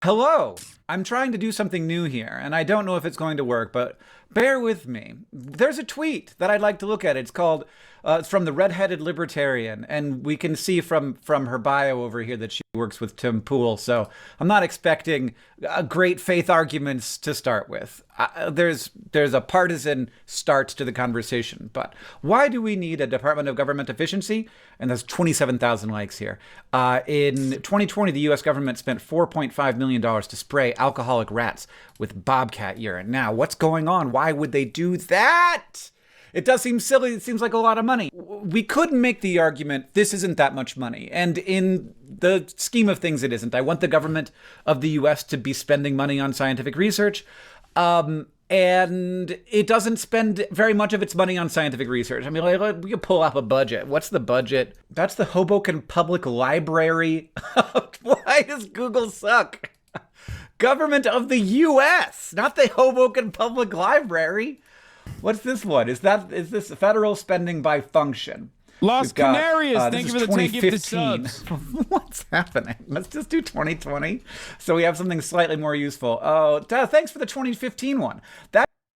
Hello! I'm trying to do something new here, and I don't know if it's going to work, but bear with me. There's a tweet that I'd like to look at. It's called, it's from the Redheaded Libertarian, and we can see from her bio over here that she works with Tim Pool, so I'm not expecting great faith arguments to start with. There's a partisan start to the conversation, but why do we need a Department of Government Efficiency? And there's 27,000 likes here. In 2020, the U.S. government spent $4.5 million to spray alcoholic rats with bobcat urine. Now, what's going on? Why would they do that? It does seem silly. It seems like a lot of money. We could make the argument this isn't that much money. And in the scheme of things, it isn't. I want the government of the U.S. to be spending money on scientific research. And it doesn't spend very much of its money on scientific research. I mean, like, we could pull up a budget. What's the budget? That's the Hoboken Public Library. Why does Google suck? Government of the U.S., not the Hoboken Public Library. What's this one? Is this federal spending by function? Las Canarias, thank you for the 10 gifted subs. What's happening? Let's just do 2020 so we have something slightly more useful. Oh, thanks for the 2015 one.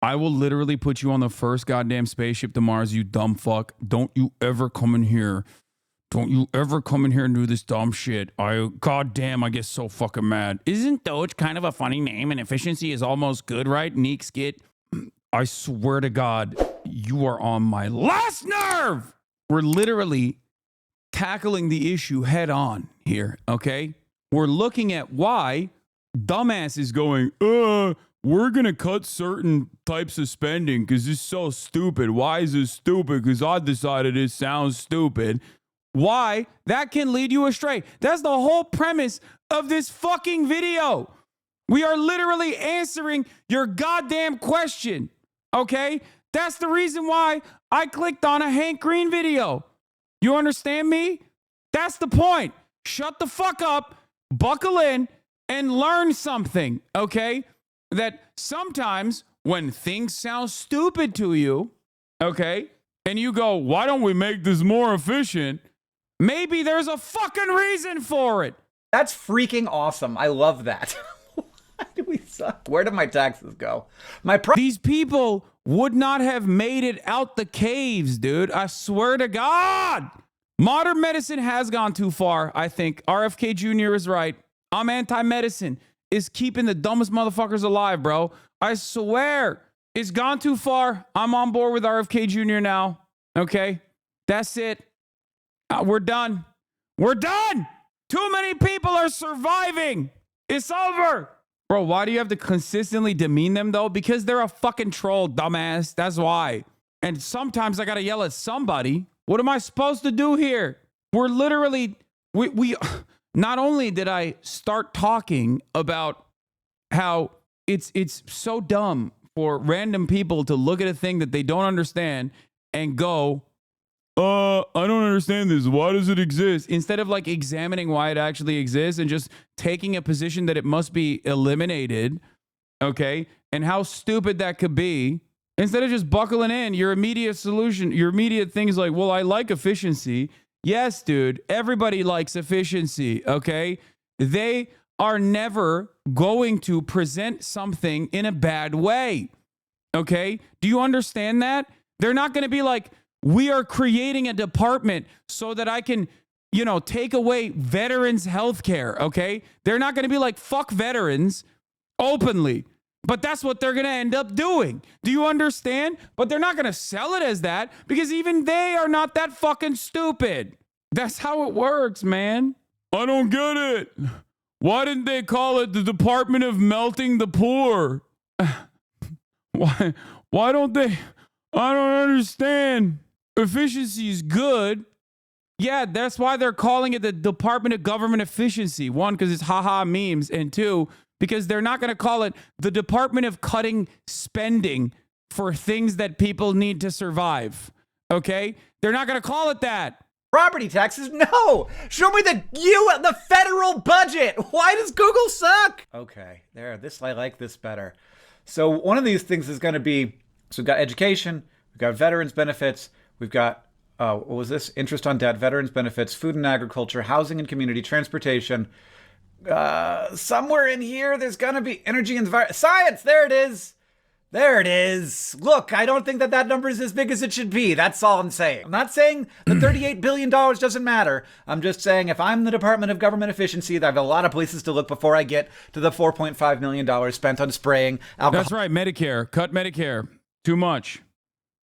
I will literally put you on the first goddamn spaceship to Mars, you dumb fuck. Don't you ever come in here. Don't you ever come in here and do this dumb shit. Goddamn, I get so fucking mad. Isn't Doge kind of a funny name and efficiency is almost good, right? Neek skit. I swear to God, you are on my last nerve. We're literally tackling the issue head on here, okay? We're looking at why dumbass is going, we're going to cut certain types of spending because it's so stupid. Why is this stupid? Because I decided it sounds stupid. Why? That can lead you astray. That's the whole premise of this fucking video. We are literally answering your goddamn question. Okay? That's the reason why I clicked on a Hank Green video. You understand me? That's the point. Shut the fuck up, buckle in, and learn something, okay? That sometimes when things sound stupid to you, okay, and you go, why don't we make this more efficient? Maybe there's a fucking reason for it. That's freaking awesome. I love that. Why do we suck? Where did my taxes go? These people would not have made it out the caves, dude. I swear to God. Modern medicine has gone too far, I think. RFK Jr. is right. I'm anti-medicine. It's keeping the dumbest motherfuckers alive, bro. I swear. It's gone too far. I'm on board with RFK Jr. now. Okay? That's it. We're done. We're done. Too many people are surviving. It's over. Bro, why do you have to consistently demean them, though? Because they're a fucking troll, dumbass. That's why. And sometimes I got to yell at somebody. What am I supposed to do here? We're literally... We not only did I start talking about how it's so dumb for random people to look at a thing that they don't understand and go, I don't understand this. Why does it exist? Instead of like examining why it actually exists and just taking a position that it must be eliminated, okay? And how stupid that could be. Instead of just buckling in, your immediate solution, your immediate thing is like, well, I like efficiency. Yes, dude, everybody likes efficiency, okay? They are never going to present something in a bad way, okay? Do you understand that? They're not going to be like, we are creating a department so that I can, take away veterans' health care, okay? They're not going to be like, fuck veterans openly. But that's what they're going to end up doing. Do you understand? But they're not going to sell it as that because even they are not that fucking stupid. That's how it works, man. I don't get it. Why didn't they call it the Department of Melting the Poor? Why don't they? I don't understand. Efficiency is good. Yeah, that's why they're calling it the Department of Government Efficiency. One, because it's haha memes. And two, because they're not going to call it the Department of Cutting Spending for things that people need to survive. Okay? They're not going to call it that. Property taxes? No! Show me the federal budget! Why does Google suck? Okay, there. I like this better. So one of these things is going to be, so we've got education, we've got veterans benefits, we've got, what was this? Interest on debt, veterans benefits, food and agriculture, housing and community, transportation, Somewhere in here, there's gonna be energy and science. There it is. There it is. Look, I don't think that number is as big as it should be. That's all I'm saying. I'm not saying the $38 billion doesn't matter. I'm just saying if I'm the Department of Government Efficiency, I have a lot of places to look before I get to the $4.5 million spent on spraying alcohol. That's right. Medicare. Cut Medicare. Too much.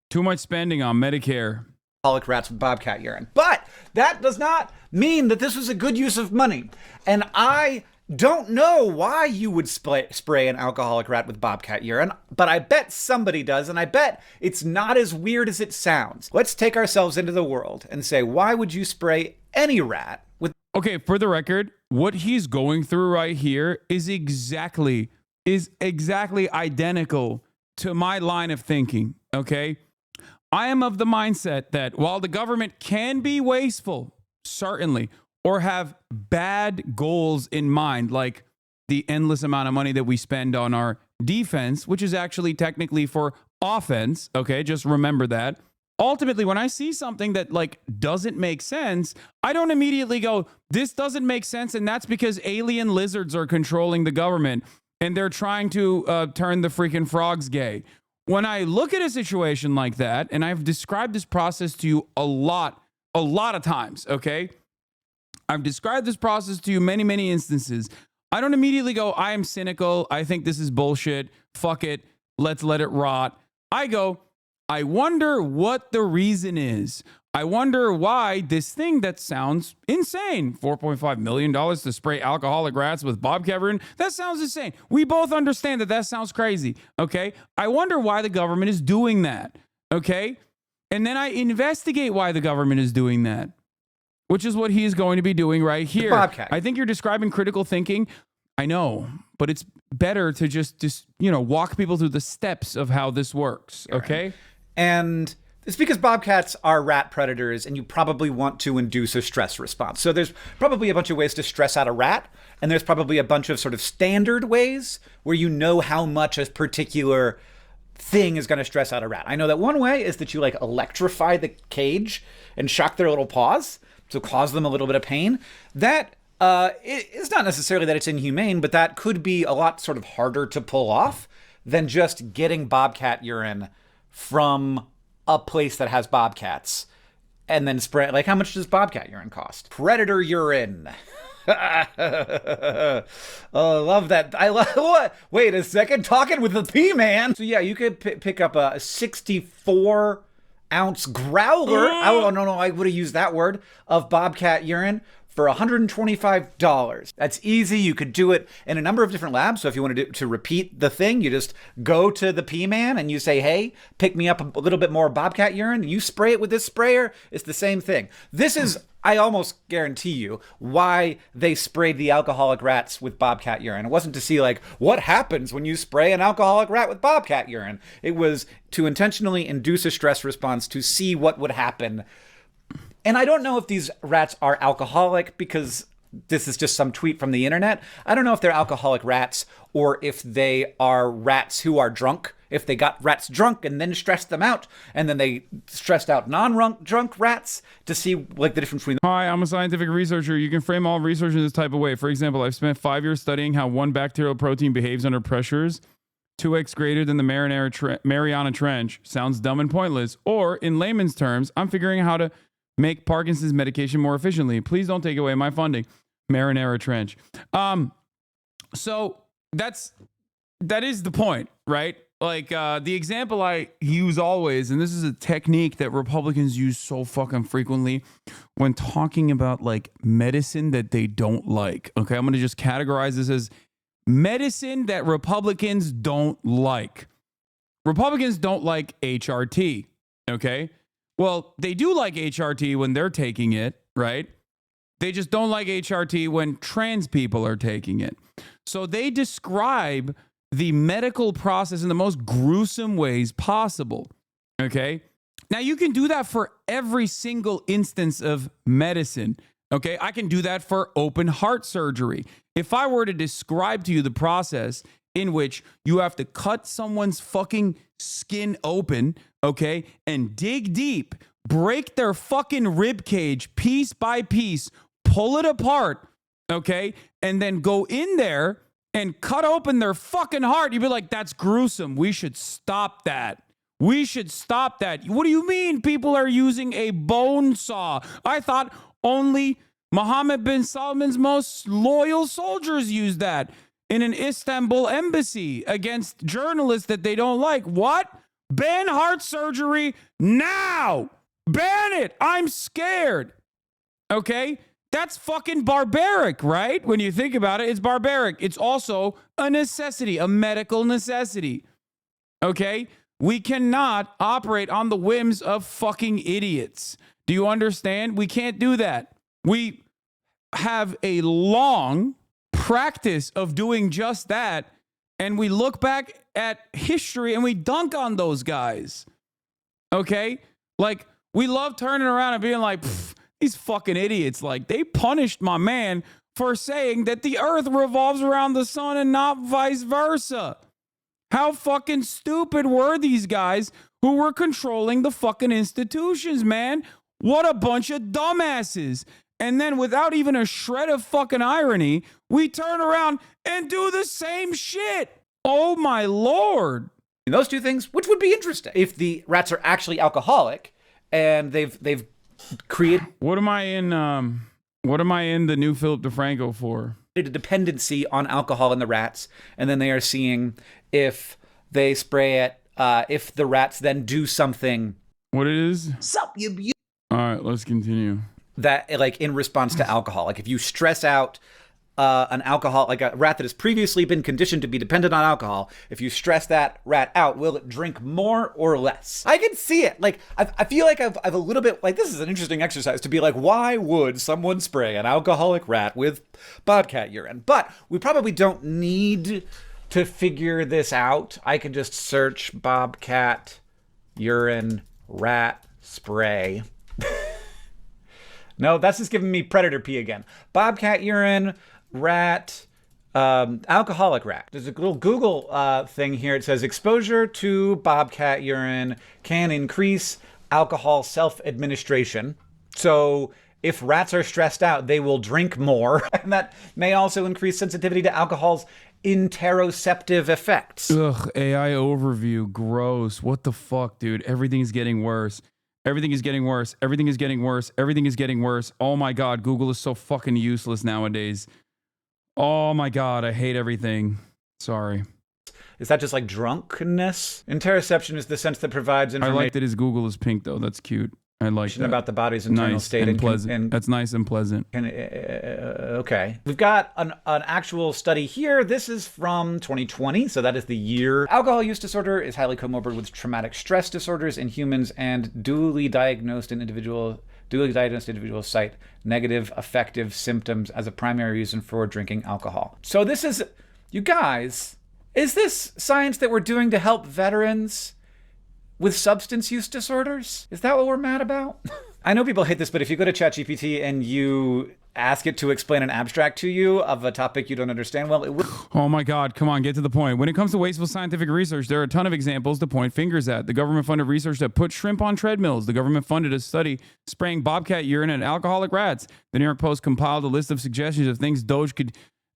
Too much spending on Medicare. Alcoholic rats with bobcat urine. But that does not mean that this was a good use of money. And I don't know why you would spray an alcoholic rat with bobcat urine, but I bet somebody does, and I bet it's not as weird as it sounds. Let's take ourselves into the world and say, why would you spray any rat with... Okay, for the record, what he's going through right here is exactly identical to my line of thinking, okay? I am of the mindset that while the government can be wasteful, certainly, or have bad goals in mind, like the endless amount of money that we spend on our defense, which is actually technically for offense, okay? Just remember that. Ultimately, when I see something that like doesn't make sense, I don't immediately go, this doesn't make sense, and that's because alien lizards are controlling the government and they're trying to turn the freaking frogs gay. When I look at a situation like that, and I've described this process to you a lot of times, okay? I've described this process to you many, many instances. I don't immediately go, I am cynical. I think this is bullshit. Fuck it. Let's let it rot. I go, I wonder what the reason is. I wonder why this thing that sounds insane, $4.5 million to spray alcoholic rats with bobcat urine, that sounds insane. We both understand that sounds crazy, okay? I wonder why the government is doing that, okay? And then I investigate why the government is doing that, which is what he is going to be doing right here. Bobcat. I think you're describing critical thinking. I know, but it's better to just walk people through the steps of how this works, okay? Right. And it's because bobcats are rat predators, and you probably want to induce a stress response. So there's probably a bunch of ways to stress out a rat, and there's probably a bunch of sort of standard ways where you know how much a particular thing is going to stress out a rat. I know that one way is that you like electrify the cage and shock their little paws to cause them a little bit of pain. That it's not necessarily that it's inhumane, but that could be a lot sort of harder to pull off than just getting bobcat urine from a place that has bobcats and then spray. Like, how much does bobcat urine cost? Predator urine. Oh, I love that. I love what? Wait a second, talking with the P-man. So yeah, you could pick up a 64-ounce growler. Oh no, I would have used that word, of bobcat urine for $125. That's easy. You could do it in a number of different labs. So if you want to repeat the thing, you just go to the P-man and you say, hey, pick me up a little bit more bobcat urine. You spray it with this sprayer. It's the same thing. This is, I almost guarantee you, why they sprayed the alcoholic rats with bobcat urine. It wasn't to see like what happens when you spray an alcoholic rat with bobcat urine. It was to intentionally induce a stress response to see what would happen. And I don't know if these rats are alcoholic, because this is just some tweet from the internet. I don't know if they're alcoholic rats or if they are rats who are drunk. If they got rats drunk and then stressed them out, and then they stressed out non-drunk rats to see like the difference between them. Hi, I'm a scientific researcher. You can frame all research in this type of way. For example, I've spent 5 years studying how one bacterial protein behaves under pressures 2x greater than the Mariana Trench. Sounds dumb and pointless. Or in layman's terms, I'm figuring out how to make Parkinson's medication more efficiently. Please don't take away my funding. Marinara Trench. So that is the point, right? Like the example I use always, and this is a technique that Republicans use so fucking frequently when talking about like medicine that they don't like. Okay, I'm going to just categorize this as medicine that Republicans don't like. Republicans don't like HRT. Okay. Well, they do like HRT when they're taking it, right? They just don't like HRT when trans people are taking it. So they describe the medical process in the most gruesome ways possible, okay? Now, you can do that for every single instance of medicine, okay? I can do that for open heart surgery. If I were to describe to you the process in which you have to cut someone's fucking skin open, okay, and dig deep, break their fucking rib cage piece by piece, pull it apart, okay, and then go in there and cut open their fucking heart, you'd be like, that's gruesome. We should stop that. We should stop that. What do you mean people are using a bone saw? I thought only Mohammed bin Salman's most loyal soldiers use that in an Istanbul embassy against journalists that they don't like. What? Ban heart surgery now. Ban it. I'm scared. Okay? That's fucking barbaric, right? When you think about it, it's barbaric. It's also a necessity, a medical necessity. Okay? We cannot operate on the whims of fucking idiots. Do you understand? We can't do that. We have a long practice of doing just that, and we look back at history and we dunk on those guys. Okay? Like, we love turning around and being like, these fucking idiots, like, they punished my man for saying that the earth revolves around the sun and not vice versa. How fucking stupid were these guys who were controlling the fucking institutions, man? What a bunch of dumbasses. And then without even a shred of fucking irony, we turn around and do the same shit. Oh my Lord. Those two things, which would be interesting if the rats are actually alcoholic and they've created What am I in the new Philip DeFranco for? a dependency on alcohol in the rats, and then they are seeing if they spray it, if the rats then do something. What it is? Sup, you. All right, let's continue. That, like, in response to alcohol, like if you stress out an alcohol, like a rat that has previously been conditioned to be dependent on alcohol, if you stress that rat out, will it drink more or less? I can see it. Like, I feel like I've a little bit, like, this is an interesting exercise to be like, why would someone spray an alcoholic rat with bobcat urine? But we probably don't need to figure this out. I can just search bobcat urine rat spray. No, that's just giving me predator pee again. Bobcat urine, rat, alcoholic rat. There's a little Google thing here. It says exposure to bobcat urine can increase alcohol self-administration. So if rats are stressed out, they will drink more. And that may also increase sensitivity to alcohol's interoceptive effects. Ugh, AI overview, gross. What the fuck, dude? Everything's getting worse. Everything is getting worse. Everything is getting worse. Everything is getting worse. Oh my God, Google is so fucking useless nowadays. Oh my God, I hate everything. Sorry. Is that just like drunkenness? Interoception is the sense that provides information. I like that his Google is pink though. That's cute. I like that. About the body's internal nice state and pleasant. That's nice and pleasant. Okay. We've got an actual study here. This is from 2020, so that is the year. Alcohol use disorder is highly comorbid with traumatic stress disorders in humans, and duly diagnosed individuals cite negative affective symptoms as a primary reason for drinking alcohol. So this is, you guys, is this science that we're doing to help veterans with substance use disorders? Is that what we're mad about? I know people hate this, but if you go to ChatGPT and you ask it to explain an abstract to you of a topic you don't understand, well, it will. Oh my God, come on, get to the point. When it comes to wasteful scientific research, there are a ton of examples to point fingers at. The government funded research that put shrimp on treadmills. The government funded a study spraying bobcat urine at alcoholic rats. The New York Post compiled a list of suggestions of things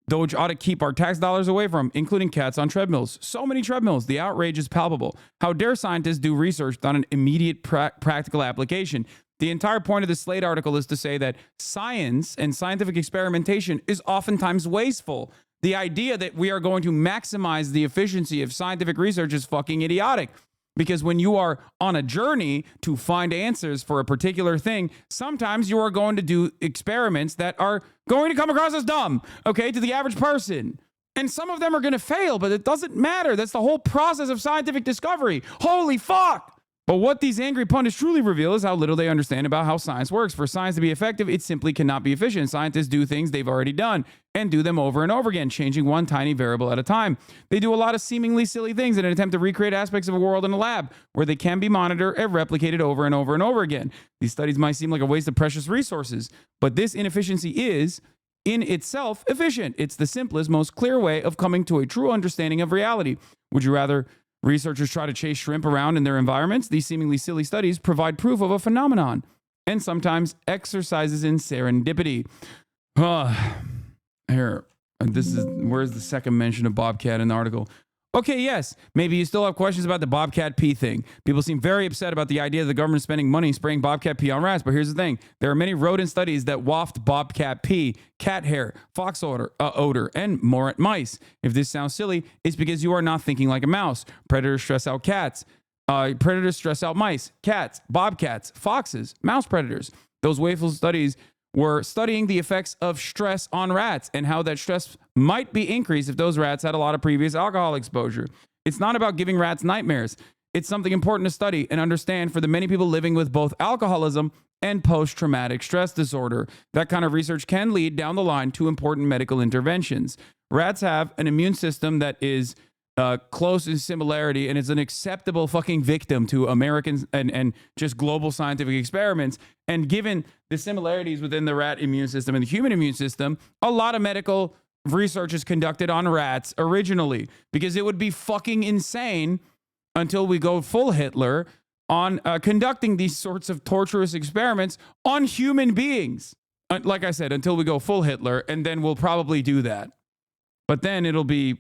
Doge ought to keep our tax dollars away from, including cats on treadmills. So many treadmills. The outrage is palpable. How dare scientists do research on an immediate practical application? The entire point of the Slate article is to say that science and scientific experimentation is oftentimes wasteful. The idea that we are going to maximize the efficiency of scientific research is fucking idiotic. Because when you are on a journey to find answers for a particular thing, sometimes you are going to do experiments that are going to come across as dumb, okay, to the average person. And some of them are going to fail, but it doesn't matter. That's the whole process of scientific discovery. Holy fuck! But what these angry pundits truly reveal is how little they understand about how science works. For science to be effective, it simply cannot be efficient. Scientists do things they've already done and do them over and over again, changing one tiny variable at a time. They do a lot of seemingly silly things in an attempt to recreate aspects of a world in a lab where they can be monitored and replicated over and over and over again. These studies might seem like a waste of precious resources, but this inefficiency is, in itself, efficient. It's the simplest, most clear way of coming to a true understanding of reality. Would you rather researchers try to chase shrimp around in their environments? These seemingly silly studies provide proof of a phenomenon and sometimes exercises in serendipity. Here, this is where's the second mention of Bobcat in the article? Okay, yes, maybe you still have questions about the Bobcat pee thing. People seem very upset about the idea of the government spending money spraying Bobcat pee on rats, but here's the thing. There are many rodent studies that waft Bobcat pee, cat hair, fox odor, and more at mice. If this sounds silly, it's because you are not thinking like a mouse. Predators stress out cats. Predators stress out mice, cats, bobcats, foxes, mouse predators. Those wasteful studies were studying the effects of stress on rats and how that stress might be increased if those rats had a lot of previous alcohol exposure. It's not about giving rats nightmares. It's something important to study and understand for the many people living with both alcoholism and post traumatic stress disorder. That kind of research can lead down the line to important medical interventions. Rats have an immune system that is close in similarity and is an acceptable fucking victim to Americans and just global scientific experiments. And given the similarities within the rat immune system and the human immune system, a lot of medical research is conducted on rats originally, because it would be fucking insane until we go full Hitler on conducting these sorts of torturous experiments on human beings. Like I said, until we go full Hitler, and then we'll probably do that. But then it'll be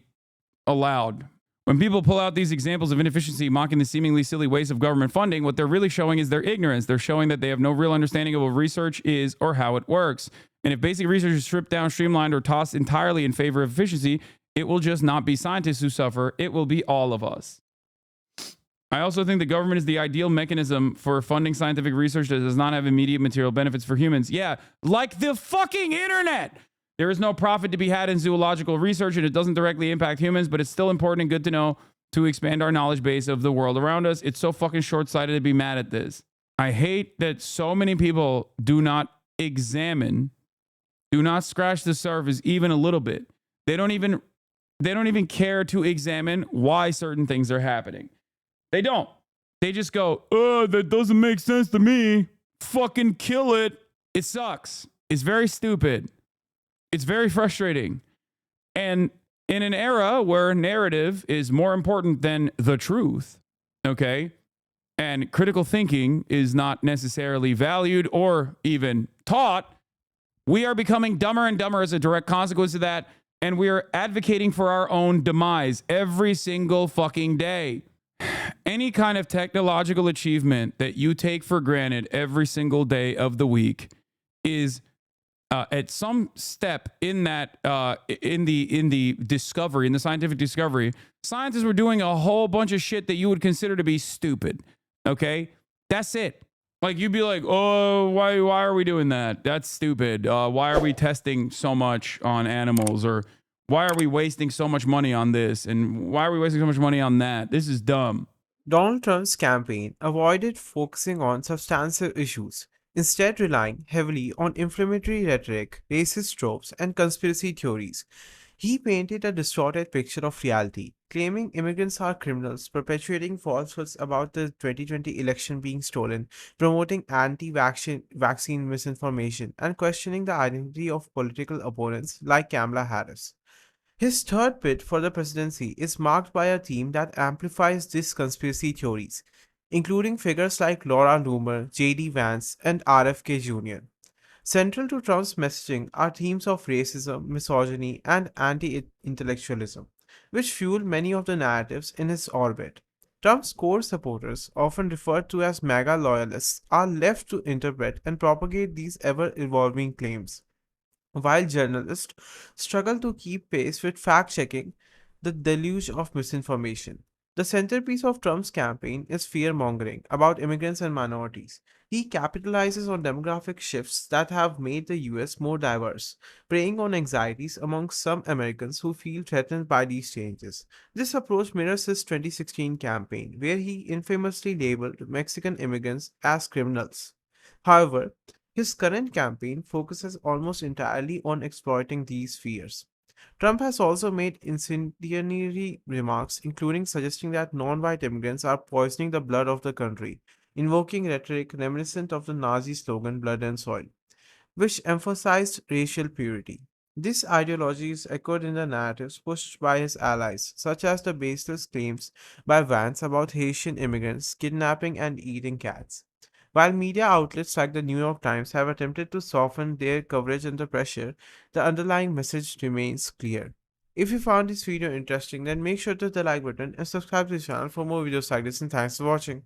allowed. When people pull out these examples of inefficiency, mocking the seemingly silly waste of government funding, what they're really showing is their ignorance. They're showing that they have no real understanding of what research is or how it works. And if basic research is stripped down, streamlined, or tossed entirely in favor of efficiency, it will just not be scientists who suffer. It will be all of us. I also think the government is the ideal mechanism for funding scientific research that does not have immediate material benefits for humans. Yeah, like the fucking internet. There is no profit to be had in zoological research, and it doesn't directly impact humans, but it's still important and good to know to expand our knowledge base of the world around us. It's so fucking short-sighted to be mad at this. I hate that so many people do not examine, do not scratch the surface even a little bit. They don't even care to examine why certain things are happening. They don't. They just go, "Oh, that doesn't make sense to me. Fucking kill it." It sucks. It's very stupid. It's very frustrating. And in an era where narrative is more important than the truth, okay, and critical thinking is not necessarily valued or even taught, we are becoming dumber and dumber as a direct consequence of that. And we are advocating for our own demise every single fucking day. Any kind of technological achievement that you take for granted every single day of the week is at some step in that in the discovery, in the scientific discovery, scientists were doing a whole bunch of shit that you would consider to be stupid. Okay, that's it. Like, you'd be like, "Oh, why are we doing that? That's stupid. Why are we testing so much on animals? Or why are we wasting so much money on this? And why are we wasting so much money on that? This is dumb." Donald Trump's campaign avoided focusing on substantive issues, instead relying heavily on inflammatory rhetoric, racist tropes, and conspiracy theories. He painted a distorted picture of reality, claiming immigrants are criminals, perpetuating falsehoods about the 2020 election being stolen, promoting anti-vaccine misinformation, and questioning the identity of political opponents like Kamala Harris. His third bid for the presidency is marked by a theme that amplifies these conspiracy theories, including figures like Laura Loomer, J.D. Vance, and RFK Jr. Central to Trump's messaging are themes of racism, misogyny, and anti intellectualism, which fuel many of the narratives in his orbit. Trump's core supporters, often referred to as MAGA loyalists, are left to interpret and propagate these ever evolving claims, while journalists struggle to keep pace with fact checking the deluge of misinformation. The centerpiece of Trump's campaign is fear mongering about immigrants and minorities. He capitalizes on demographic shifts that have made the US more diverse, preying on anxieties among some Americans who feel threatened by these changes. This approach mirrors his 2016 campaign, where he infamously labeled Mexican immigrants as criminals. However, his current campaign focuses almost entirely on exploiting these fears. Trump has also made incendiary remarks, including suggesting that non white immigrants are poisoning the blood of the country, invoking rhetoric reminiscent of the Nazi slogan "Blood and Soil," which emphasized racial purity. This ideology is echoed in the narratives pushed by his allies, such as the baseless claims by Vance about Haitian immigrants kidnapping and eating cats. While media outlets like the New York Times have attempted to soften their coverage under pressure, the underlying message remains clear. If you found this video interesting, then make sure to hit the like button and subscribe to the channel for more videos like this, and thanks for watching.